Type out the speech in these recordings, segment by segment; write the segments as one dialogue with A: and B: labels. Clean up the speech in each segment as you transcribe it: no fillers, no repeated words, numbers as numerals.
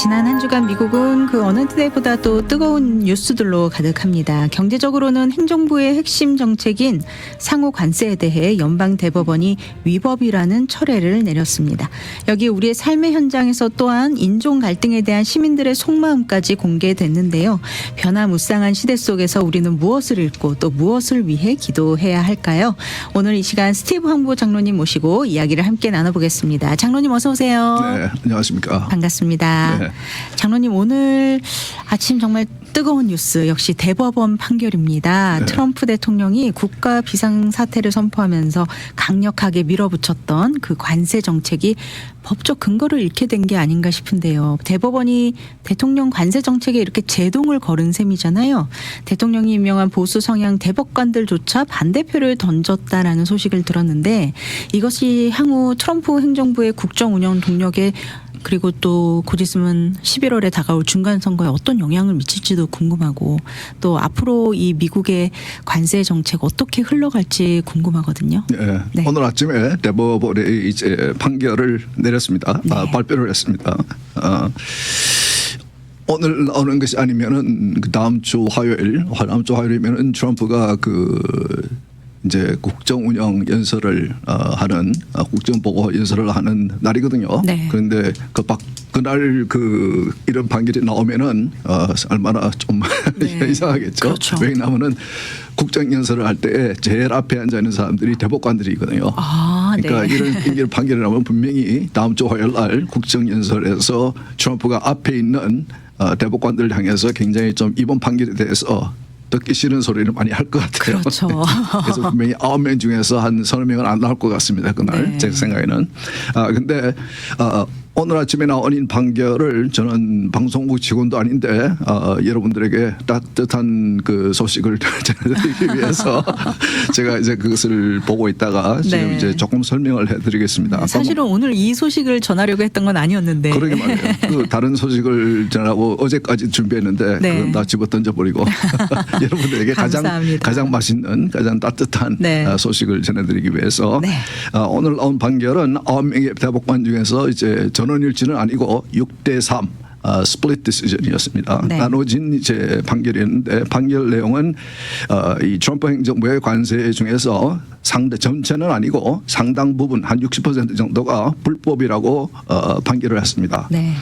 A: 지난 한 주간 미국은 그 어느 때보다 또 뜨거운 뉴스들로 가득합니다. 경제적으로는 행정부의 핵심 정책인 상호 관세에 대해 연방대법원이 위법이라는 철회를 내렸습니다. 여기 우리의 삶의 현장에서 또한 인종 갈등에 대한 시민들의 속마음까지 공개됐는데요. 변화무쌍한 시대 속에서 우리는 무엇을 읽고 또 무엇을 위해 기도해야 할까요? 오늘 이 시간 스티브 황보 장로님 모시고 이야기를 함께 나눠보겠습니다. 장로님 어서 오세요.
B: 네, 안녕하십니까.
A: 반갑습니다.
B: 네.
A: 장로님 오늘 아침 정말 뜨거운 뉴스 역시 대법원 판결입니다.
B: 네.
A: 트럼프 대통령이 국가 비상사태를 선포하면서 강력하게 밀어붙였던 그 관세 정책이 법적 근거를 잃게 된 게 아닌가 싶은데요. 대법원이 대통령 관세 정책에 이렇게 제동을 걸은 셈이잖아요. 대통령이 임명한 보수 성향 대법관들조차 반대표를 던졌다라는 소식을 들었는데 이것이 향후 트럼프 행정부의 국정 운영 동력에 그리고 또 곧 있으면 11월에 다가올 중간선거에 어떤 영향을 미칠지도 궁금하고 또 앞으로 이 미국의 관세 정책 어떻게 흘러갈지 궁금하거든요.
B: 네,
A: 네.
B: 오늘 아침에 대법원이 이제 판결을 내렸습니다.
A: 네.
B: 발표를 했습니다. 오늘 나오는 것이 아니면은 그 다음 주 화요일이면은 트럼프가 이제 국정 운영 연설을 하는 국정 보고 연설을 하는 날이거든요.
A: 네.
B: 그런데 그날 이런 판결이 나오면은 얼마나 좀
A: 네.
B: 이상하겠죠.
A: 그렇죠.
B: 왜냐하면은 국정 연설을 할 때 제일 앞에 앉아 있는 사람들이 대법관들이거든요.
A: 아,
B: 그러니까
A: 네.
B: 이런 판결이 나오면 분명히 다음 주 화요일 날 국정 연설에서 트럼프가 앞에 있는 대법관들을 향해서 굉장히 좀 이번 판결에 대해서 듣기 싫은 소리를 많이 할 것 같아요.
A: 그렇죠.
B: 그래서 분명히 9명 중에서 한 30명은 안 나올 것 같습니다. 그날
A: 네.
B: 제 생각에는. 근데 오늘 아침에 나온 판결을 저는 방송국 직원도 아닌데 여러분들에게 따뜻한 그 소식을 전해드리기 위해서 제가 이제 그것을 보고 있다가 지금
A: 네.
B: 이제 조금 설명을 해드리겠습니다.
A: 사실은 오늘 이 소식을 전하려고 했던 건 아니었는데.
B: 그러게 말이에요. 그 다른 소식을 전하고 어제까지 준비했는데
A: 네.
B: 그건 다 집어 던져버리고 여러분들에게
A: 감사합니다.
B: 가장 맛있는 가장 따뜻한
A: 네.
B: 소식을 전해드리기 위해서
A: 네.
B: 오늘 나온 판결은 9명의 대법관 중에서 이제 전원일치는 아니고 6대3 스플릿 디시전이었습니다.
A: 네.
B: 나눠진 이제 판결이었는데 판결 내용은 이 트럼프 행정부의 관세 중에서 전체는 아니고 상당 부분 한 60% 정도가 불법이라고 판결을 했습니다.
A: 네.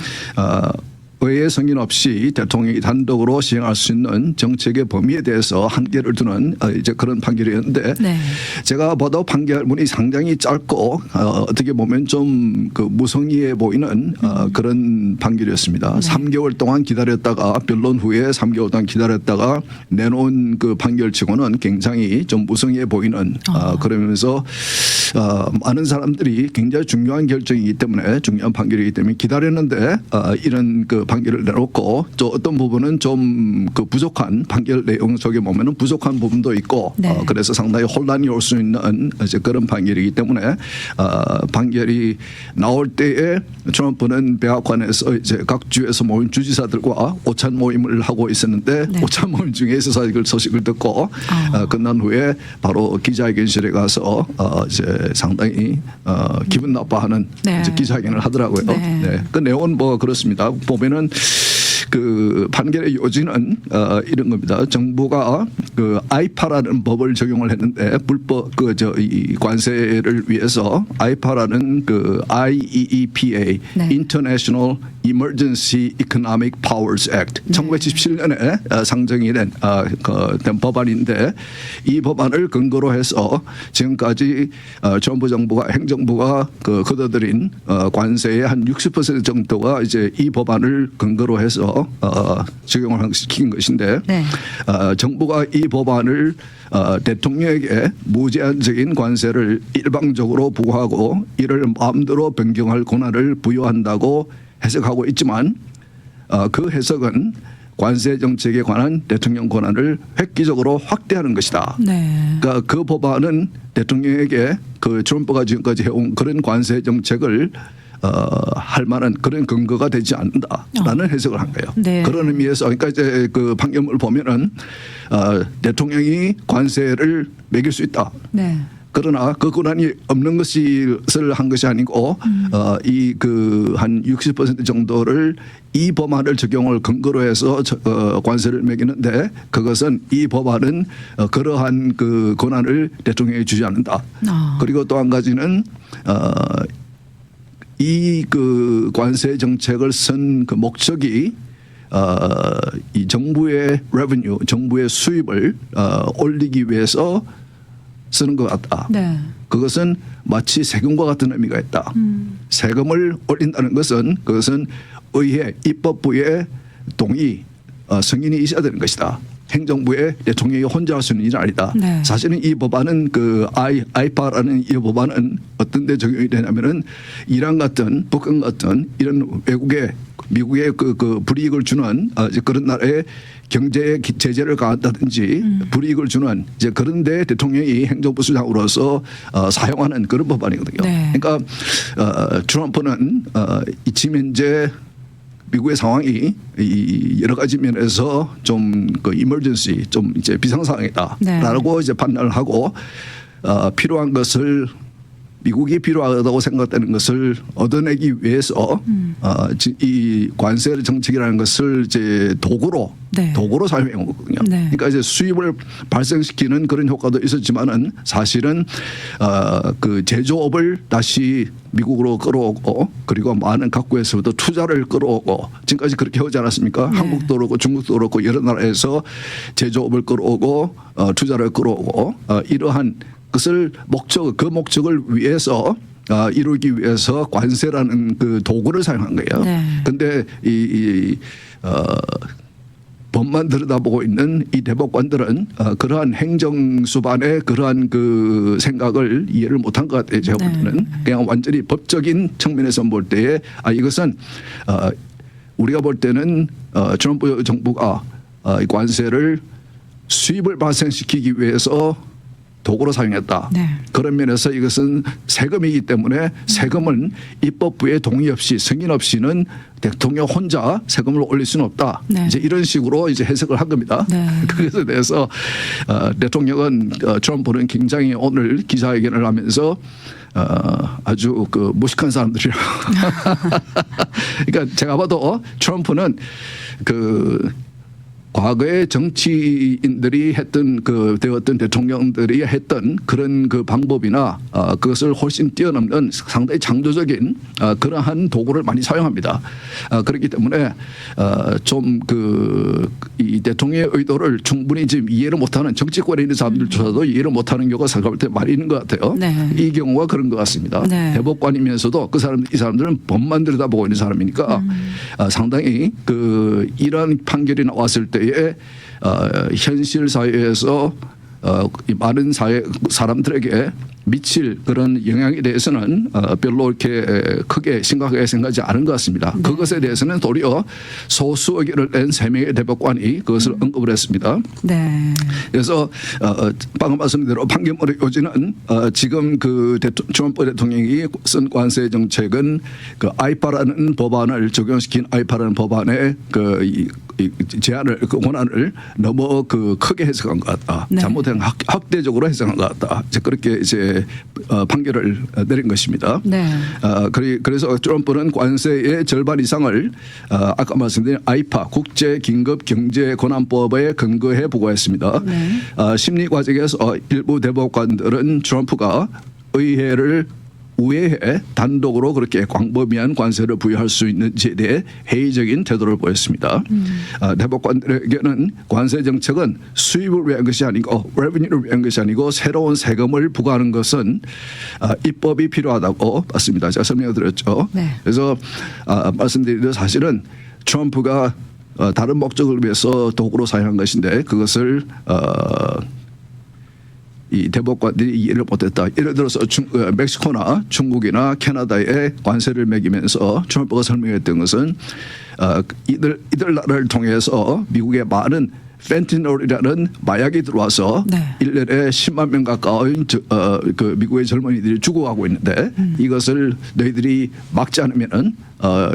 B: 의회 승인 없이 대통령이 단독으로 시행할 수 있는 정책의 범위에 대해서 한계를 두는 이제 그런 판결이었는데
A: 네.
B: 제가 봐도 판결문이 상당히 짧고 어떻게 보면 좀 무성의해 보이는 그런 판결이었습니다.
A: 네.
B: 3개월 동안 기다렸다가 변론 후에 3개월 동안 기다렸다가 내놓은 그 판결치고는 굉장히 좀 무성의해 보이는 그러면서 많은 사람들이 굉장히 중요한 결정이기 때문에 중요한 판결이기 때문에 기다렸는데 이런 그 판결을 내놓고 또 어떤 부분은 좀 그 부족한 판결 내용 속에 보면은 부족한 부분도 있고
A: 네.
B: 그래서 상당히 혼란이 올 수 있는 이제 그런 판결이기 때문에 판결이 나올 때에 트럼프는 백악관에서 이제 각 주에서 모인 주지사들과 오찬 모임을 하고 있었는데
A: 네.
B: 오찬 모임 중에서 소식을 듣고 끝난 후에 바로 기자회견실에 가서 이제 상당히 기분 나빠하는
A: 네.
B: 이제 기자회견을 하더라고요.
A: 네.
B: 네. 그 내용은 뭐 그렇습니다. 보면은 그 판결의 요지는 이런 겁니다. 정부가 그 아이파라는 법을 적용을 했는데 불법 이 관세를 위해서 아이파라는 그 IEEPA
A: 네.
B: International Emergency Economic Powers Act 1977년에 상정이 된 법안인데 이 법안을 근거로 해서 지금까지 정부 정부가 행정부가 걷어들인 관세의 한 60% 정도가 이제 이 법안을 근거로 해서 적용을 시킨 것인데
A: 네.
B: 정부가 이 법안을 대통령에게 무제한적인 관세를 일방적으로 부과하고 이를 마음대로 변경할 권한을 부여한다고 해석하고 있지만 그 해석은 관세 정책에 관한 대통령 권한을 획기적으로 확대하는 것이다.
A: 네.
B: 그러니까 그 법안은 대통령에게 그 트럼프가 지금까지 해온 그런 관세 정책을 할 만한 그런 근거가 되지 않는다라는 해석을 한 거예요.
A: 네.
B: 그런 의미에서 그러니까 이제 그 판결문을 보면은 대통령이 관세를 매길 수 있다.
A: 네.
B: 그러나 그 권한이 없는 것을 한 것이 아니고 이 그 한 60% 정도를 이 법안을 적용을 근거로 해서 관세를 매기는데 그것은 이 법안은 그러한 그 권한을 대통령에 주지 않는다. 그리고 또 한 가지는 이 그 관세 정책을 쓴 그 목적이 이 정부의 revenue, 정부의 수입을 올리기 위해서 쓰는 것 같다.
A: 네.
B: 그것은 마치 세금과 같은 의미가 있다. 세금을 올린다는 것은 그것은 의회, 입법부의 동의, 승인이 있어야 되는 것이다. 행정부의 대통령이 혼자 할 수 있는 일은 아니다.
A: 네.
B: 사실은 이 법안은 그 아이파라는 이 법안은 어떤 데 적용이 되냐면은 이란 같은 북한 같은 이런 외국의 미국의 그 불이익을 주는 그런 나라의 경제 제재를 가한다든지 불이익을 주는 이제 그런데 대통령이 행정부 수장으로서 사용하는 그런 법안이거든요.
A: 네.
B: 그러니까 트럼프는 지금 현재 미국의 상황이 이 여러 가지 면에서 좀 그 이머전시 좀 이제 비상 상황이다라고
A: 네.
B: 이제 판단을 하고 필요한 것을 미국이 필요하다고 생각되는 것을 얻어내기 위해서 이 관세 정책이라는 것을 이제 도구로
A: 네.
B: 사용해 온 거거든요.
A: 네.
B: 그러니까 이제 수입을 발생시키는 그런 효과도 있었지만은 사실은 그 제조업을 다시 미국으로 끌어오고 그리고 많은 각국에서부터 투자를 끌어오고 지금까지 그렇게 하지 않았습니까?
A: 네.
B: 한국도 그렇고 중국도 그렇고 여러 나라에서 제조업을 끌어오고 투자를 끌어오고 이러한 것을 그 목적을 위해서 이루기 위해서 관세라는 그 도구를 사용한 거예요. 그런데 법만 들여다보고 있는 이 대법관들은 그러한 행정수반의 그러한 그 생각을 이해를 못한 것 같아요. 제가 볼 때는 그냥 완전히 법적인 측면에서 볼 때에 이것은 우리가 볼 때는 트럼프 정부가 이 관세를 수입을 발생시키기 위해서 도구로 사용했다.
A: 네.
B: 그런 면에서 이것은 세금이기 때문에 세금은 입법부의 동의 없이 승인 없이는 대통령 혼자 세금을 올릴 수는 없다.
A: 네.
B: 이제 이런 식으로 이제 해석을 한 겁니다.
A: 네.
B: 그것에 대해서 대통령은 트럼프는 굉장히 오늘 기자회견을 하면서 아주 그 무식한 사람들이라. 그러니까 제가 봐도 트럼프는 그 과거의 정치인들이 했던 되었던 대통령들이 했던 그런 그 방법이나 그것을 훨씬 뛰어넘는 상당히 창조적인 그러한 도구를 많이 사용합니다. 그렇기 때문에 좀 이 대통령의 의도를 충분히 지금 이해를 못하는 정치권에 있는 사람들조차도 이해를 못하는 경우가 생각할 때 많이 있는 것 같아요.
A: 네.
B: 이 경우가 그런 것 같습니다.
A: 네.
B: 대법관이면서도 이 사람들은 법만 들여다보고 있는 사람이니까 상당히 이런 판결이 나왔을 때에 현실 사회에서 이 많은 사람들에게 미칠 그런 영향에 대해서는 별로 이렇게 크게 심각하게 생각하지 않은 것 같습니다.
A: 네.
B: 그것에 대해서는 도리어 소수 의견을 낸 3명의 대법관이 그것을 언급을 했습니다.
A: 네.
B: 그래서 방금 말씀드린 대로 판결문의 요지는 지금 트럼프 대통령이 쓴 관세 정책은 아이파라는 법안을 적용시킨 아이파라는 법안의 제안을 권한을 너무 크게 해석한 것 같다.
A: 네.
B: 잘못된 학대적으로 해석한 것 같다. 그렇게 이제 판결을 내린 것입니다.
A: 네.
B: 그래서 트럼프는 관세의 절반 이상을 아까 말씀드린 아이파 국제긴급경제권한법에 근거해 보고했습니다.
A: 네.
B: 심리 과정에서 일부 대법관들은 트럼프가 의회를 우회해 단독으로 그렇게 광범위한 관세를 부여할 수 있는지에 대해 회의적인 태도를 보였습니다. 대법관들에게는 관세 정책은 수입을 위한 것이 아니고 revenue를 위한 것이 아니고 새로운 세금을 부과하는 것은 입법이 필요하다고 봤습니다. 제가 설명을 드렸죠.
A: 네.
B: 그래서 말씀드리듯 사실은 트럼프가 다른 목적을 위해서 도구로 사용한 것인데 그것을 이 대법관들이 이해를 못했다. 예를 들어서 멕시코나 중국이나 캐나다에 관세를 매기면서 트럼프가 설명했던 것은 이들 나라를 통해서 미국의 많은 펜티놀이라는 마약이 들어와서
A: 네.
B: 1년에 10만 명 가까운 그 미국의 젊은이들이 죽어가고 있는데 이것을 너희들이 막지 않으면은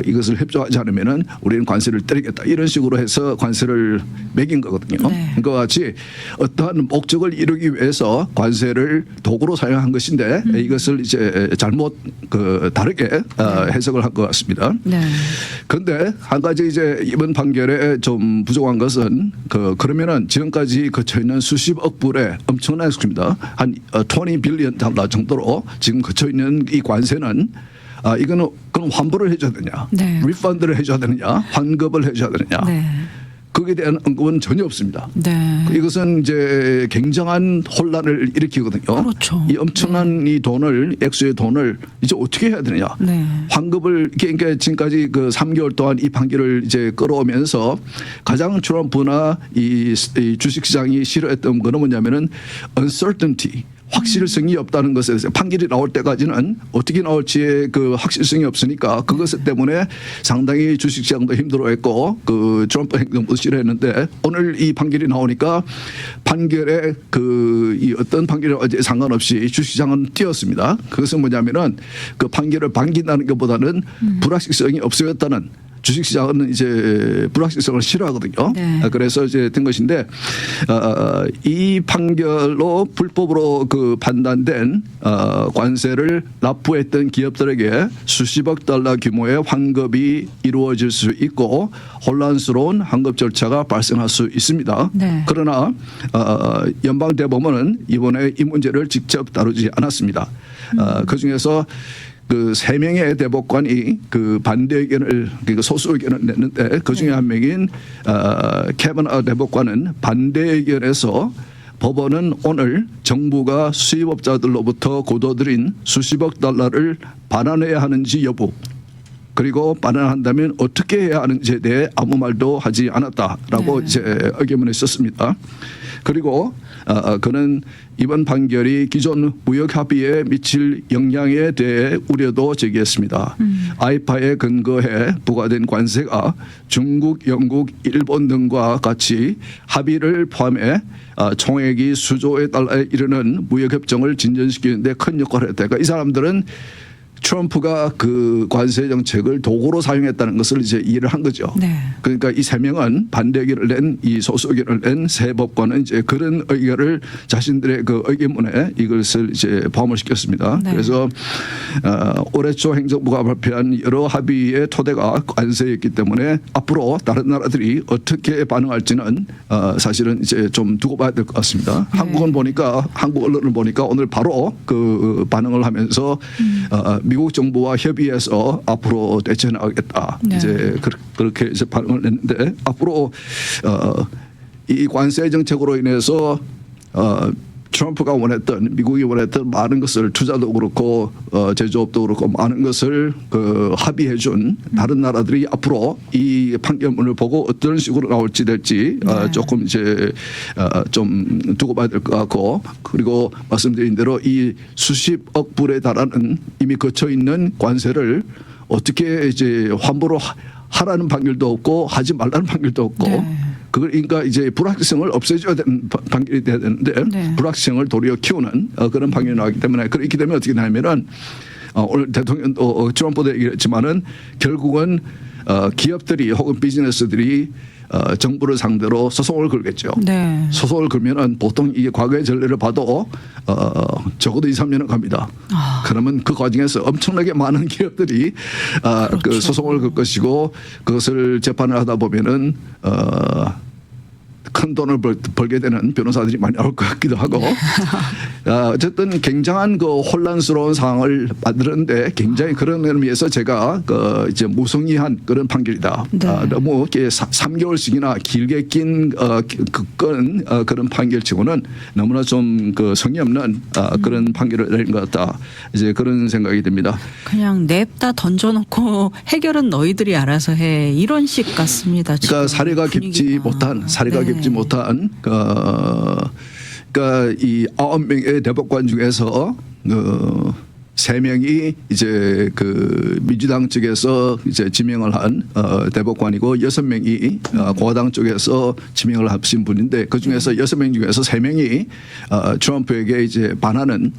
B: 이것을 협조하지 않으면은 우리는 관세를 때리겠다 이런 식으로 해서 관세를 매긴 거거든요.
A: 네.
B: 그와 같이 어떠한 목적을 이루기 위해서 관세를 도구로 사용한 것인데 이것을 이제 잘못 다르게 해석을 한 것 같습니다.
A: 네.
B: 그런데 한 가지 이제 이번 판결에 좀 부족한 것은 그러면은 지금까지 거쳐 있는 수십억 불의 엄청난 수입니다. 한 20 빌리언 달러 정도로 지금 거쳐 있는 이 관세는 이거는 그럼 환불을 해줘야 되냐,
A: 네.
B: 리펀드를 해줘야 되느냐, 환급을 해줘야 되느냐.
A: 네.
B: 거기에 대한 언급은 전혀 없습니다.
A: 네.
B: 이것은 이제 굉장한 혼란을 일으키거든요.
A: 그렇죠.
B: 이 엄청난 이 돈을 액수의 돈을 이제 어떻게 해야 되느냐.
A: 네.
B: 환급을 그러니까 지금까지 그 3개월 동안 이 판결을 이제 끌어오면서 가장 트럼프나 이 주식시장이 싫어했던 거는 뭐냐면은 uncertainty. 확실성이 없다는 것에 대해서 판결이 나올 때까지는 어떻게 나올지의 그 확실성이 없으니까 그것 때문에 상당히 주식시장도 힘들어했고 그 트럼프 행정부도 싫어했는데 오늘 이 판결이 나오니까 판결에 이 어떤 판결에 상관없이 주식시장은 뛰었습니다. 그것은 뭐냐면은 그 판결을 반긴다는 것보다는 불확실성이 없어졌다는 주식시장은 이제 불확실성을 싫어하거든요.
A: 네.
B: 그래서 이제 된 것인데 이 판결로 불법으로 그 판단된 관세를 납부했던 기업들에게 수십억 달러 규모의 환급이 이루어질 수 있고 혼란스러운 환급 절차가 발생할 수 있습니다.
A: 네.
B: 그러나 연방 대법원은 이번에 이 문제를 직접 다루지 않았습니다. 그 중에서 그 3명의 대법관이 그 반대 의견을 그러니까 소수 의견을 냈는데 그 중에 한 명인 케버너 대법관은 반대 의견에서 법원은 오늘 정부가 수입업자들로부터 거둬들인 수십억 달러를 반환해야 하는지 여부 그리고 반환한다면 어떻게 해야 하는지에 대해 아무 말도 하지 않았다라고
A: 네.
B: 이제 의견문에 썼습니다. 그리고 그는 이번 판결이 기존 무역 합의에 미칠 영향에 대해 우려도 제기했습니다. 아이파에 근거해 부과된 관세가 중국, 영국, 일본 등과 같이 합의를 포함해 총액이 수조의 달러에 이르는 무역협정을 진전시키는데 큰 역할을 했다. 그러니까 이 사람들은 트럼프가 그 관세 정책을 도구로 사용했다는 것을 이제 이해를 한 거죠.
A: 네.
B: 그러니까 이 3명은 반대 의견을 낸 이 소수 의견을 낸 세 법관은 이제 그런 의견을 자신들의 그 의견문에 이것을 이제 포함을 시켰습니다.
A: 네.
B: 그래서 올해 초 행정부가 발표한 여러 합의의 토대가 관세였기 때문에 앞으로 다른 나라들이 어떻게 반응할지는 사실은 이제 좀 두고 봐야 될 것 같습니다.
A: 네.
B: 한국 언론을 보니까 오늘 바로 그 반응을 하면서 미국 정부와 협의해서 앞으로 대처해 나가겠다.
A: 네.
B: 이제 그렇게 이제 반응을 냈는데 앞으로 이 관세 정책으로 인해서 트럼프가 원했던 미국이 원했던 많은 것을 투자도 그렇고 제조업도 그렇고 많은 것을 그 합의해 준 다른 나라들이 앞으로 이 판결문을 보고 어떤 식으로 나올지 될지
A: 네.
B: 조금 이제 좀 두고 봐야 될 것 같고 그리고 말씀드린 대로 이 수십억 불에 달하는 이미 거쳐 있는 관세를 어떻게 이제 환불을 하라는 판결도 없고 하지 말라는 판결도 없고
A: 네.
B: 그러니까 이제 불확실성을 없애줘야 되는 판결이 돼야 되는데
A: 네.
B: 불확실성을 도리어 키우는 그런 판결이 나왔기 때문에 그렇기 때문에 어떻게 되냐면은 오늘 대통령도 트럼프도 얘기했지만은 결국은 기업들이 혹은 비즈니스들이 정부를 상대로 소송을 걸겠죠.
A: 네.
B: 소송을 걸면은 보통 이게 과거의 전례를 봐도 적어도 2, 3년은 갑니다. 그러면 그 과정에서 엄청나게 많은 기업들이
A: 그렇죠.
B: 그 소송을 걸 것이고 그것을 재판을 하다 보면은 큰 돈을 벌게 되는 변호사들이 많이 나올 것 같기도 하고 어쨌든 굉장한 그 혼란스러운 상황을 만드는데 굉장히 그런 의미에서 제가 그 이제 무성의한 그런 판결이다.
A: 네.
B: 너무 이렇게 3개월씩이나 길게 낀 그런 판결치고는 너무나 좀 그 성의 없는 그런 판결을 내린 것 같다. 이제 그런 생각이 듭니다.
A: 그냥 냅다 던져놓고 해결은 너희들이 알아서 해 이런 식 같습니다.
B: 그러니까
A: 지금
B: 사례가
A: 분위기가.
B: 깊지 못한
A: 네.
B: 그러니까 이 9명의 대법관 중에서 3명이 이제 그 민주당 측에서 이제 지명을 한 대법관이고 6명이 공화당 쪽에서 지명을 하신 분인데 그 중에서 6명 중에서 3명이 트럼프에게 이제 반하는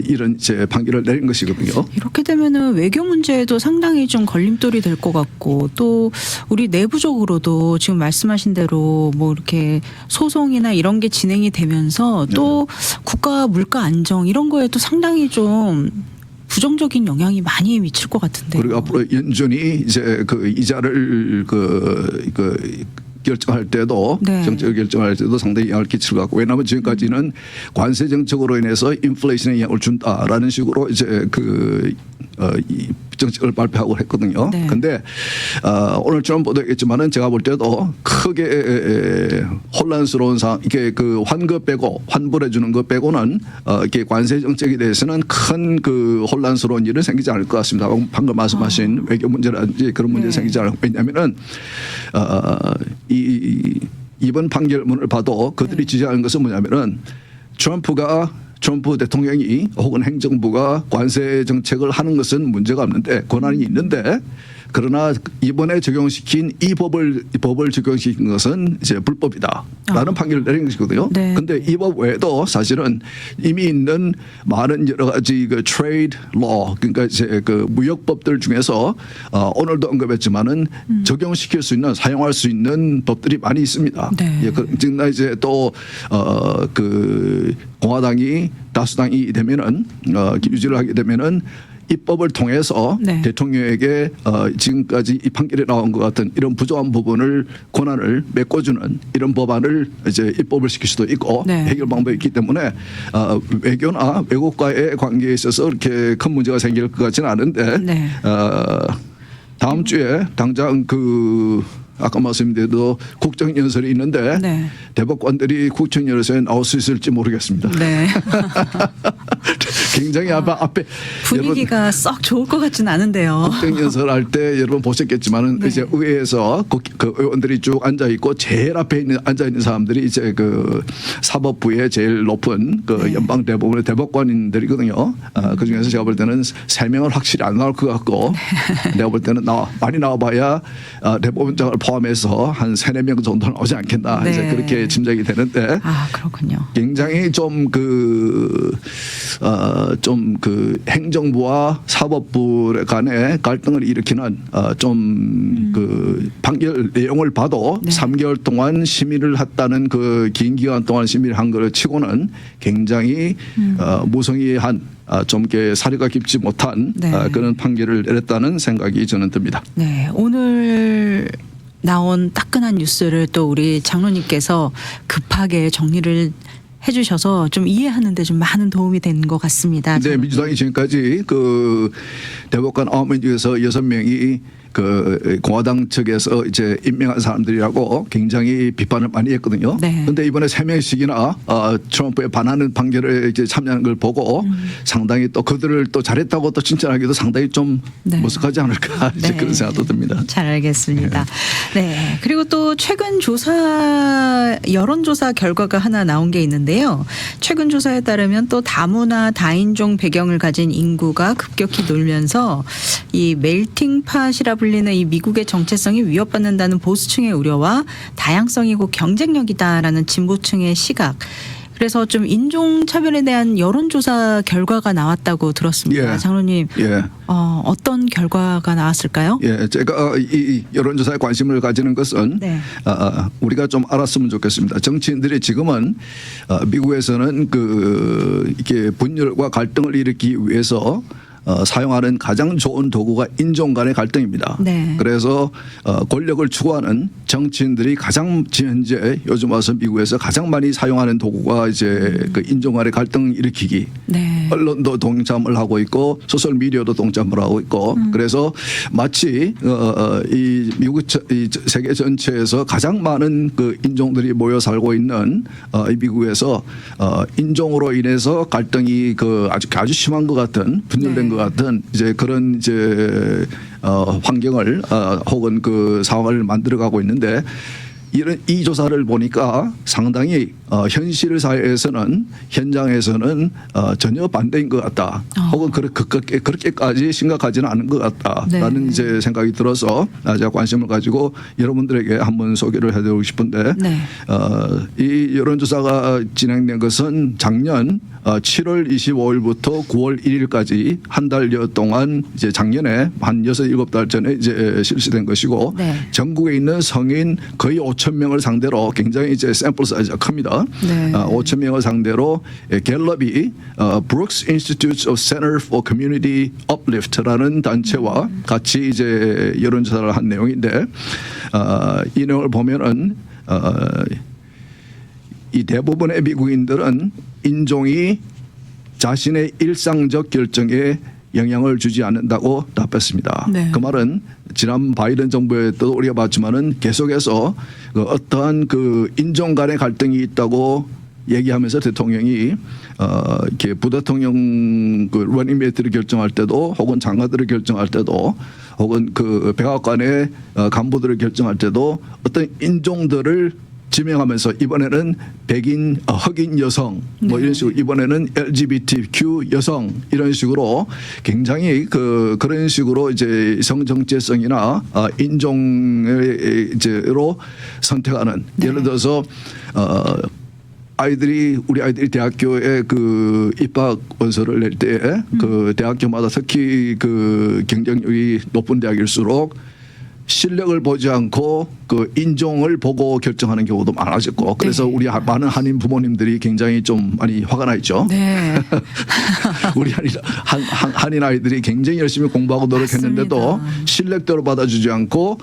B: 이런 이제 판결을 내린 것이거든요.
A: 이렇게 되면은 외교 문제에도 상당히 좀 걸림돌이 될 것 같고 또 우리 내부적으로도 지금 말씀하신 대로 뭐 이렇게 소송이나 이런 게 진행이 되면서 또 국가 물가 안정 이런 거에도 상당히 좀 부정적인 영향이 많이 미칠 것 같은데요.
B: 그리고 앞으로 연준이 이제 그 이자를 결정할 때도
A: 네.
B: 정책을 결정할 때도 상당히 영향을 끼칠 것 같고 왜냐하면 지금까지는 관세 정책으로 인해서 인플레이션에 영향을 준다라는 식으로 이제 이 정책을 발표하고 했거든요. 그런데 오늘처럼 보도했지만은 제가 볼 때도 크게 혼란스러운 상황 이게 그 환거 빼고 환불해 주는 거 빼고는 이게 관세 정책에 대해서는 큰 그 혼란스러운 일은 생기지 않을 것 같습니다. 방금 말씀하신 외교 문제라든지 그런 문제 생기지 않을 왜냐하면은 이번 판결문을 봐도 그들이 지지하는 것은 뭐냐면은 트럼프 대통령이 혹은 행정부가 관세 정책을 하는 것은 문제가 없는데 권한이 있는데 그러나 이번에 적용시킨 이 법을 적용시킨 것은 이제 불법이다라는 판결을 내린 것이거든요. 그런데 이 법 외에도 사실은 이미 있는 많은 여러 가지 그 트레이드 로 그러니까 이제 그 무역법들 중에서 오늘도 언급했지만은 적용시킬 수 있는 사용할 수 있는 법들이 많이 있습니다. 즉 이제 또 그 공화당이 다수당이 되면은 유지를 하게 되면은 입법을 통해서 대통령에게 지금까지 이 판결에 나온 것 같은 이런 부족한 부분을 권한을 메꿔주는 이런 법안을 이제 입법을 시킬 수도 있고 해결 방법이 있기 때문에 외교나 외국과의 관계에 있어서 그렇게 큰 문제가 생길 것 같지는 않은데 다음 주에 당장 아까 말씀드린 국정연설이 있는데 대법관들이 국정연설에 나올 수 있을지 모르겠습니다. 굉장히 앞에
A: 분위기가 썩 좋을 것 같지는 않은데요.
B: 국정연설 할 때 여러분 보셨겠지만은 이제 의회에서 그 의원들이 쭉 앉아 있고 제일 앞에 앉아 있는 사람들이 이제 그 사법부의 제일 높은 그 연방 대법원의 대법관들이거든요. 그 중에서 제가 볼 때는 3명은 확실히 안 나올 것 같고 내가 볼 때는 많이 나와봐야 대법원장을 포함해서 한 3-4명 정도는 오지 않겠나 이제 그렇게 짐작이 되는데
A: 그렇군요.
B: 굉장히 좀 그 행정부와 사법부 간의 갈등을 일으키는 그 판결 내용을 봐도 3개월 동안 심의를 했다는 그 긴 기간 동안 심의를 한 것을 치고는 굉장히 무성의한 좀 이렇게 사려가 깊지 못한 그런 판결을 내렸다는 생각이 저는 듭니다.
A: 오늘 나온 따끈한 뉴스를 또 우리 장로님께서 급하게 정리를 해주셔서 좀 이해하는 데 좀 많은 도움이 된 것 같습니다.
B: 네, 민주당이 지금까지 그 대법관 9명 중에서 6명이 그 공화당 측에서 이제 임명한 사람들이라고 굉장히 비판을 많이 했거든요. 그런데 이번에 3명씩이나 트럼프에 반하는 판결에 이제 참여하는 걸 보고 상당히 또 그들을 또 잘했다고 또 칭찬하기도 상당히 좀 머쓱하지 않을까 이제 그런 생각도 듭니다.
A: 잘 알겠습니다. 그리고 또 최근 여론조사 결과가 하나 나온 게 있는데요. 최근 조사에 따르면 또 다문화 다인종 배경을 가진 인구가 급격히 늘면서 이 멜팅팟이라 불리는 이 미국의 정체성이 위협받는다는 보수층의 우려와 다양성이고 경쟁력이다라는 진보층의 시각. 그래서 좀 인종차별에 대한 여론조사 결과가 나왔다고 들었습니다. 장로님, 어떤 결과가 나왔을까요?
B: 제가 이 여론조사에 관심을 가지는 것은 우리가 좀 알았으면 좋겠습니다. 정치인들이 지금은 미국에서는 이렇게 분열과 갈등을 일으키기 위해서 사용하는 가장 좋은 도구가 인종 간의 갈등입니다. 그래서 권력을 추구하는 정치인들이 가장 현재 요즘 와서 미국에서 가장 많이 사용하는 도구가 이제 그 인종 간의 갈등 일으키기. 언론도 동참을 하고 있고 소셜 미디어도 동참을 하고 있고 그래서 마치 이 미국 이 세계 전체에서 가장 많은 그 인종들이 모여 살고 있는 이 미국에서 인종으로 인해서 갈등이 아주 심한 것 같은 분열된 것 같은 이제 그런 이제 환경을 혹은 그 상황을 만들어가고 있는데 이 조사를 보니까 상당히 현실 사회에서는 현장에서는 전혀 반대인 것 같다. 혹은 그렇게까지 심각하지는 않은 것 같다라는
A: 네.
B: 이제 생각이 들어서 제가 관심을 가지고 여러분들에게 한번 소개를 해드리고 싶은데
A: 네.
B: 이 여론조사가 진행된 것은 작년 7월 25일부터 9월 1일까지 한 달여 동안 이제 작년에 한 6, 7달 전에 이제 실시된 것이고
A: 네.
B: 전국에 있는 성인 거의 5천 명을 상대로 굉장히 이제 샘플 사이즈가 큽니다.
A: 네.
B: 5천 명을 상대로 갤럽이 Brooks Institute of Center for Community Uplift라는 단체와 같이 이제 여론조사를 한 내용인데 이 내용을 보면은 이 대부분의 미국인들은 인종이 자신의 일상적 결정에 영향을 주지 않는다고 답했습니다.
A: 네.
B: 그 말은 지난 바이든 정부에 또 우리가 봤지만은 계속해서 어떠한 그 인종 간의 갈등이 있다고 얘기하면서 대통령이 이렇게 부대통령 그 러닝메이트를 결정할 때도 혹은 장관들을 결정할 때도 혹은 그 백악관의 간부들을 결정할 때도 어떤 인종들을 지명하면서 이번에는 백인, 흑인 여성 뭐 이런 식으로 이번에는 LGBTQ 여성 이런 식으로 굉장히 그런 식으로 이제 성 정체성이나 인종으로 선택하는
A: 네.
B: 예를 들어서 우리 아이들이 대학교에 그 입학 원서를 낼 때 그 대학교마다 특히 그 경쟁력이 높은 대학일수록 실력을 보지 않고 그 인종을 보고 결정하는 경우도 많아졌고 그래서
A: 네.
B: 우리 많은 한인 부모님들이 굉장히 좀 많이 화가 나 있죠.
A: 네.
B: 우리 한인 아이들이 굉장히 열심히 공부하고 노력했는데도
A: 맞습니다.
B: 실력대로 받아주지 않고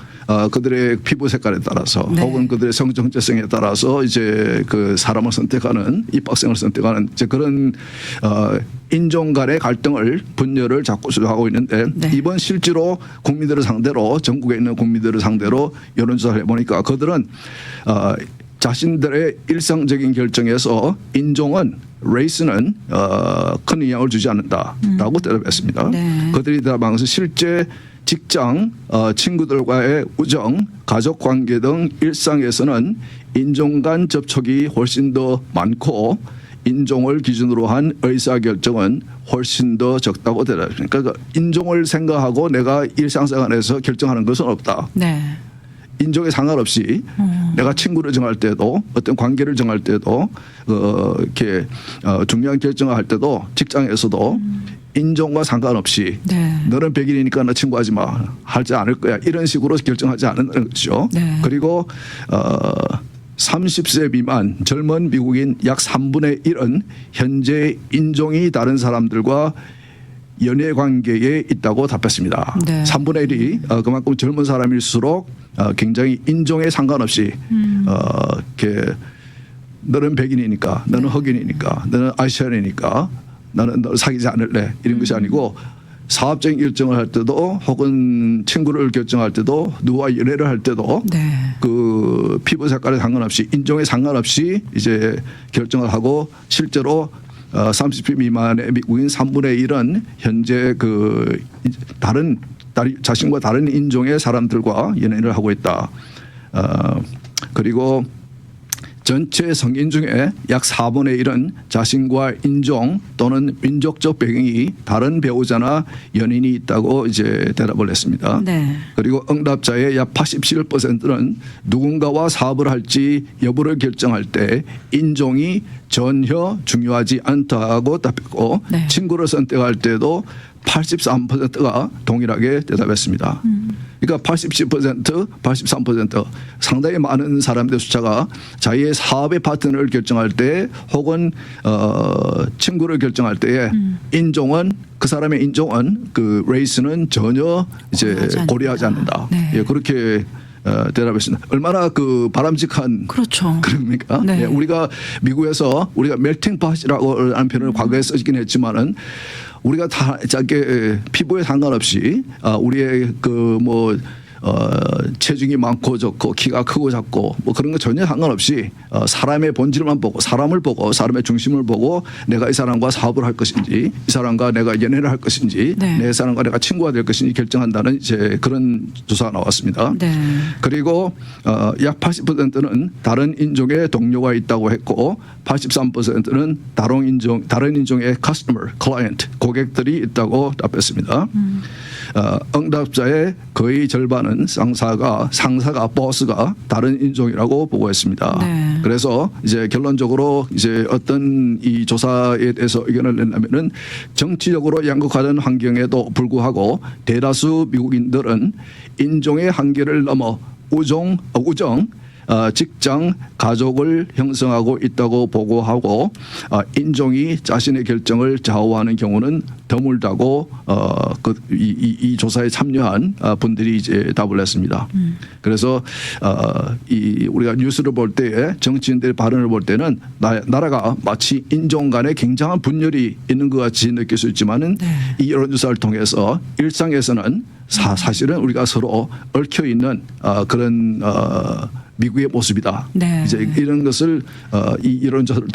B: 그들의 피부 색깔에 따라서
A: 네.
B: 혹은 그들의 성 정체성에 따라서 이제 그 사람을 선택하는 입학생을 선택하는 이제 그런 인종 간의 갈등을 분열을 자꾸 주장하고 있는데
A: 네.
B: 이번 실제로 국민들을 상대로 전국에 있는 국민들을 상대로 여론조사를 해보니까 그들은 자신들의 일상적인 결정에서 인종은 레이스는 큰 영향을 주지 않는다라고 대답했습니다.
A: 네.
B: 그들이 대답한 것은 실제 직장, 친구들과의 우정, 가족관계 등 일상에서는 인종 간 접촉이 훨씬 더 많고 인종을 기준으로 한 의사결정은 훨씬 더 적다고 대답했습니다. 그러니까 인종을 생각하고 내가 일상생활에서 결정하는 것은 없다.
A: 네.
B: 인종에 상관없이 내가 친구를 정할 때도 어떤 관계를 정할 때도 이렇게 중요한 결정을 할 때도 직장에서도 인종과 상관없이
A: 네.
B: 너는 백인이니까 너 친구하지 마 하지 않을 거야 이런 식으로 결정하지 않는 거죠.
A: 네.
B: 그리고 30세 미만 젊은 미국인 약 3분의 1은 현재 인종이 다른 사람들과 연애 관계에 있다고 답했습니다.
A: 네.
B: 3분의 1이 그만큼 젊은 사람일수록 굉장히 인종에 상관없이 이렇게 너는 백인이니까 너는 흑인이니까 너는 아시안이니까 나는 널 사귀지 않을래 이런 것이 아니고 사업적인 결정을 할 때도 혹은 친구를 결정할 때도 누구와 연애를 할 때도
A: 네.
B: 그 피부 색깔에 상관없이 인종에 상관없이 이제 결정을 하고 실제로 30세 미만의 미국인 3분의 1은 현재 그 자신과 다른 인종의 사람들과 연애를 하고 있다. 그리고 전체 성인 중에 약 4분의 1은 자신과 인종 또는 민족적 배경이 다른 배우자나 연인이 있다고 이제 대답을 했습니다.
A: 네.
B: 그리고 응답자의 약 87%는 누군가와 사업을 할지 여부를 결정할 때 인종이 전혀 중요하지 않다고 답했고
A: 네.
B: 친구를 선택할 때도 83%가 동일하게 대답했습니다. 그러니까 87%, 83% 상당히 많은 사람들 숫자가 자기의 사업의 파트너를 결정할 때 혹은 친구를 결정할 때에 인종은 그 사람의 인종은 그 레이스는 전혀 이제 고려하지 않는다.
A: 네.
B: 예, 그렇게 대답했습니다. 얼마나 그 바람직한
A: 그렇죠.
B: 그럽니까?
A: 네.
B: 예, 우리가 미국에서 우리가 멜팅팟이라고 하는 표현을 과거에 쓰긴 했지만은 우리가 다 작게 피부에 상관없이 우리의 그 뭐 체중이 많고 적고 키가 크고 작고 뭐 그런 거 전혀 상관없이 사람의 본질만 보고 사람을 보고 사람의 중심을 보고 내가 이 사람과 사업을 할 것인지 이 사람과 내가 연애를 할 것인지
A: 네.
B: 내 사람과 내가 친구가 될 것인지 결정한다는 이제 그런 조사가 나왔습니다.
A: 네.
B: 그리고 약 80%는 다른 인종의 동료가 있다고 했고 83%는 다른 인종의 customer, client, 고객들이 있다고 답했습니다. 응답자의 거의 절반은 상사가 버스가 다른 인종이라고 보고했습니다.
A: 네.
B: 그래서 이제 결론적으로 이제 어떤 이 조사에 대해서 의견을 낸다면은 정치적으로 양극화된 환경에도 불구하고 대다수 미국인들은 인종의 한계를 넘어 우정, 직장, 가족을 형성하고 있다고 보고하고 인종이 자신의 결정을 좌우하는 경우는 드물다고 이 조사에 참여한 분들이 이제 답을 했습니다. 그래서 우리가 뉴스를 볼 때에 정치인들의 발언을 볼 때는 나라가 마치 인종 간에 굉장한 분열이 있는 것 같이 느낄 수 있지만은
A: 네.
B: 이 여론조사를 통해서 일상에서는 사실은 우리가 서로 얽혀 있는 그런 미국의 모습이다.
A: 네.
B: 이제 이런 것을 이런 조사를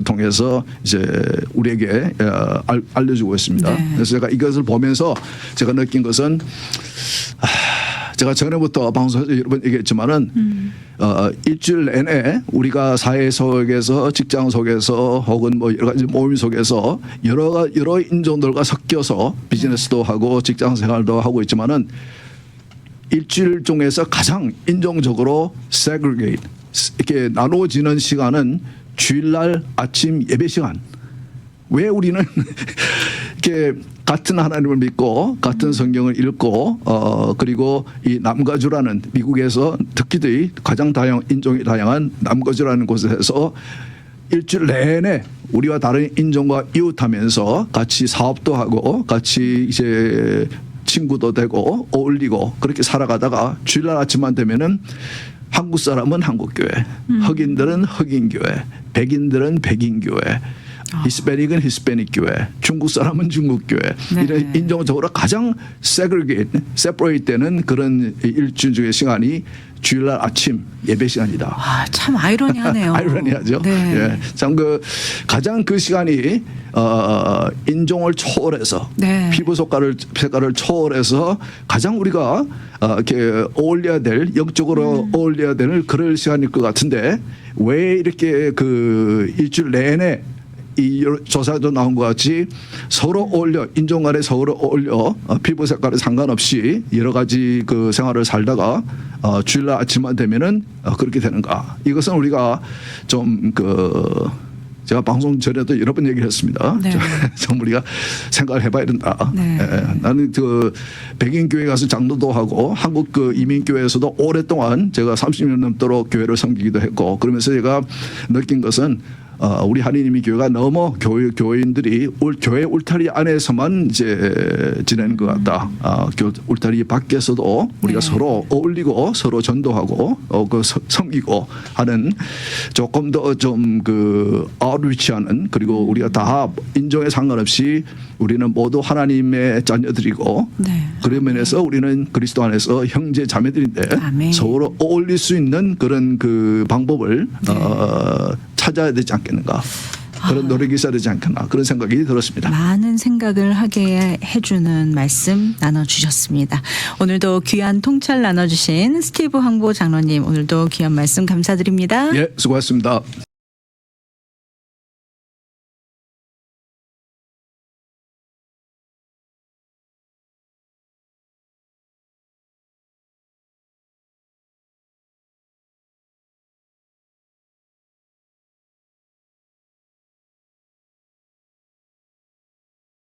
B: 통해서 이제 우리에게 알려주고 있습니다.
A: 네.
B: 그래서 제가 이것을 보면서 제가 느낀 것은 제가 전에부터 방송에서 여러 번 얘기했지만은 일주일 내내 우리가 사회 속에서 직장 속에서 혹은 뭐 여러 가지 모임 속에서 여러 인종들과 섞여서 비즈니스도 하고 직장 생활도 하고 있지만은 일주일 중에서 가장 인종적으로 segregate 이렇게 나눠지는 시간은 주일날 아침 예배 시간. 왜 우리는 이렇게 같은 하나님을 믿고 같은 성경을 읽고 그리고 이 남가주라는 미국에서 특히 가장 인종이 다양한 남가주라는 곳에서 일주일 내내 우리와 다른 인종과 이웃하면서 같이 사업도 하고 같이 이제 친구도 되고 어울리고 그렇게 살아가다가 주일날 아침만 되면은 한국 사람은 한국교회, 흑인들은 흑인교회, 백인들은 백인교회, 히스패닉은 히스패닉 교회, 중국 사람은 중국 교회.
A: 네.
B: 이런 인종적으로 가장 separate 되는 그런 일주일 중의 시간이 주일날 아침 예배 시간이다.
A: 와, 참 아이러니하네요.
B: 아이러니하죠.
A: 네.
B: 예, 참 가장 그 시간이 인종을 초월해서
A: 네.
B: 피부 색깔을 초월해서 가장 우리가 이렇게 어울려야 될 영적으로 어울려야 되는 그럴 시간일 것 같은데 왜 이렇게 그 일주일 내내 이 조사도 나온 것 같이 서로 어울려 인종 간에 서로 어울려 피부 색깔에 상관없이 여러 가지 그 생활을 살다가 주일날 아침만 되면은 그렇게 되는가? 이것은 우리가 좀 제가 방송 전에도 여러 번 얘기를 했습니다.
A: 네.
B: 좀 우리가 생각을 해봐야 된다.
A: 네.
B: 나는 백인 교회 가서 장로도 하고 한국 이민 교회에서도 오랫동안 제가 30년 넘도록 교회를 섬기기도 했고 그러면서 제가 느낀 것은 우리 한인이민 교회가 너무 교인들이 교회 울타리 안에서만 이제 지내는 것 같다. 울타리 밖에서도 우리가
A: 네.
B: 서로 어울리고 서로 전도하고 섬기고 하는 조금 더 좀 아웃리치하는 그리고 우리가 다 인종에 상관없이 우리는 모두 하나님의 자녀들이고
A: 네.
B: 그런 면에서 우리는 그리스도 안에서 형제 자매들인데
A: 아멘.
B: 서로 어울릴 수 있는 그런 방법을 찾아야 되지 않겠는가. 그런 노력이 있어야 되지 않겠나. 그런 생각이 들었습니다.
A: 많은 생각을 하게 해주는 말씀 나눠주셨습니다. 오늘도 귀한 통찰 나눠주신 스티브 황보 장로님 오늘도 귀한 말씀 감사드립니다.
B: 예, 수고하셨습니다.